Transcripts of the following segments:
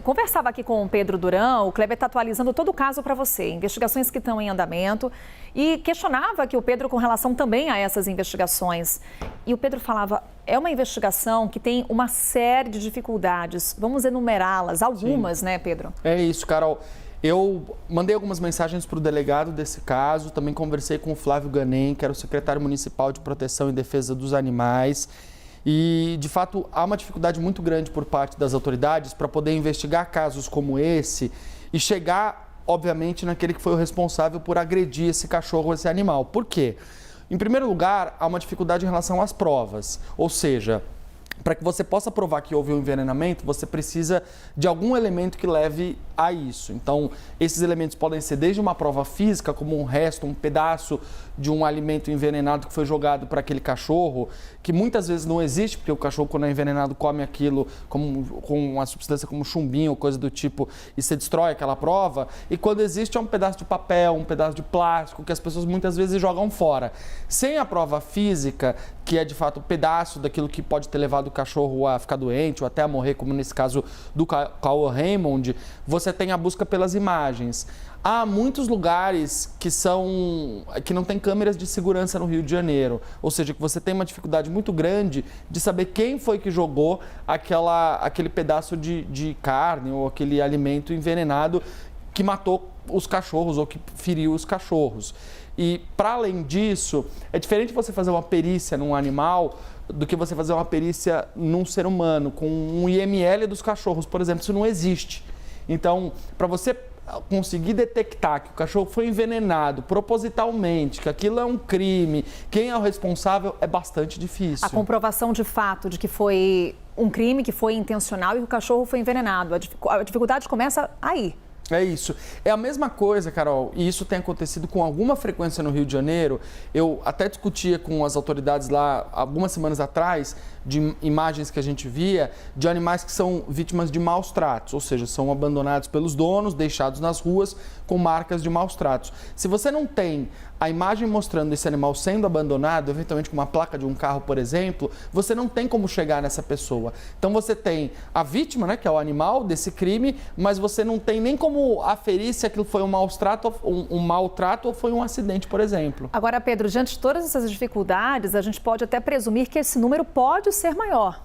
conversava aqui com o Pedro Durão, o Kleber está atualizando todo o caso para você, investigações que estão em andamento, e questionava aqui o Pedro com relação também a essas investigações. E o Pedro falava, é uma investigação que tem uma série de dificuldades, vamos enumerá-las, algumas, né, Pedro? É isso, Carol. Eu mandei algumas mensagens para o delegado desse caso, também conversei com o Flávio Ganem, que era o secretário municipal de Proteção e Defesa dos Animais. E, de fato, há uma dificuldade muito grande por parte das autoridades para poder investigar casos como esse e chegar, obviamente, naquele que foi o responsável por agredir esse cachorro, esse animal. Por quê? Em primeiro lugar, há uma dificuldade em relação às provas, ou seja, para que você possa provar que houve um envenenamento, você precisa de algum elemento que leve a isso. Então, esses elementos podem ser desde uma prova física, como um resto, um pedaço de um alimento envenenado que foi jogado para aquele cachorro, que muitas vezes não existe, porque o cachorro, quando é envenenado, come aquilo com uma substância como chumbinho ou coisa do tipo, e você destrói aquela prova. E quando existe, é um pedaço de papel, um pedaço de plástico, que as pessoas muitas vezes jogam fora. Sem a prova física, que é de fato um pedaço daquilo que pode ter levado o cachorro a ficar doente ou até a morrer, como nesse caso do Cauã Raymond, você tem a busca pelas imagens. Há muitos lugares que não tem câmeras de segurança no Rio de Janeiro, ou seja, que você tem uma dificuldade muito grande de saber quem foi que jogou aquele pedaço de carne ou aquele alimento envenenado que matou os cachorros ou que feriu os cachorros. E, para além disso, é diferente você fazer uma perícia num animal do que você fazer uma perícia num ser humano, com um IML dos cachorros, por exemplo. Isso não existe. Então, para você conseguir detectar que o cachorro foi envenenado propositalmente, que aquilo é um crime, quem é o responsável, é bastante difícil. A comprovação de fato de que foi um crime, que foi intencional e que o cachorro foi envenenado. A dificuldade começa aí. É isso. É a mesma coisa, Carol, e isso tem acontecido com alguma frequência no Rio de Janeiro. Eu até discutia com as autoridades lá algumas semanas atrás de imagens que a gente via de animais que são vítimas de maus tratos, ou seja, são abandonados pelos donos, deixados nas ruas com marcas de maus tratos. Se você não tem a imagem mostrando esse animal sendo abandonado, eventualmente com uma placa de um carro, por exemplo, você não tem como chegar nessa pessoa. Então você tem a vítima, né, que é o animal desse crime, mas você não tem nem como aferir se aquilo foi um maltrato ou foi um acidente, por exemplo. Agora, Pedro, diante de todas essas dificuldades, a gente pode até presumir que esse número pode ser maior.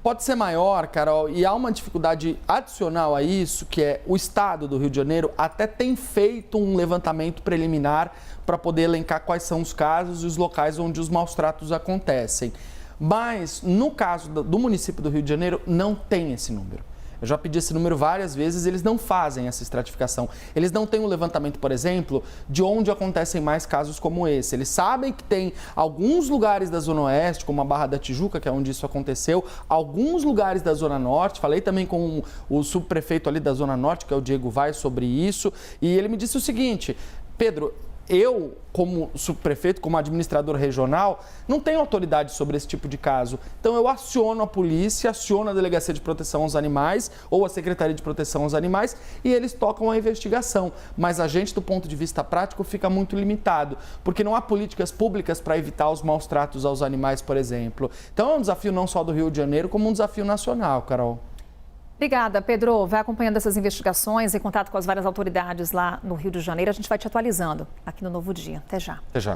Pode ser maior, Carol, e há uma dificuldade adicional a isso, que é o Estado do Rio de Janeiro até tem feito um levantamento preliminar para poder elencar quais são os casos e os locais onde os maus-tratos acontecem. Mas, no caso do município do Rio de Janeiro, não tem esse número. Eu já pedi esse número várias vezes, eles não fazem essa estratificação. Eles não têm um levantamento, por exemplo, de onde acontecem mais casos como esse. Eles sabem que tem alguns lugares da Zona Oeste, como a Barra da Tijuca, que é onde isso aconteceu, alguns lugares da Zona Norte. Falei também com o subprefeito ali da Zona Norte, que é o Diego Vaz, sobre isso, e ele me disse o seguinte: Pedro, eu, como subprefeito, como administrador regional, não tenho autoridade sobre esse tipo de caso. Então, eu aciono a polícia, aciono a Delegacia de Proteção aos Animais ou a Secretaria de Proteção aos Animais e eles tocam a investigação. Mas a gente, do ponto de vista prático, fica muito limitado, porque não há políticas públicas para evitar os maus tratos aos animais, por exemplo. Então, é um desafio não só do Rio de Janeiro, como um desafio nacional, Carol. Obrigada, Pedro. Vai acompanhando essas investigações, em contato com as várias autoridades lá no Rio de Janeiro. A gente vai te atualizando aqui no Novo Dia. Até já. Até já.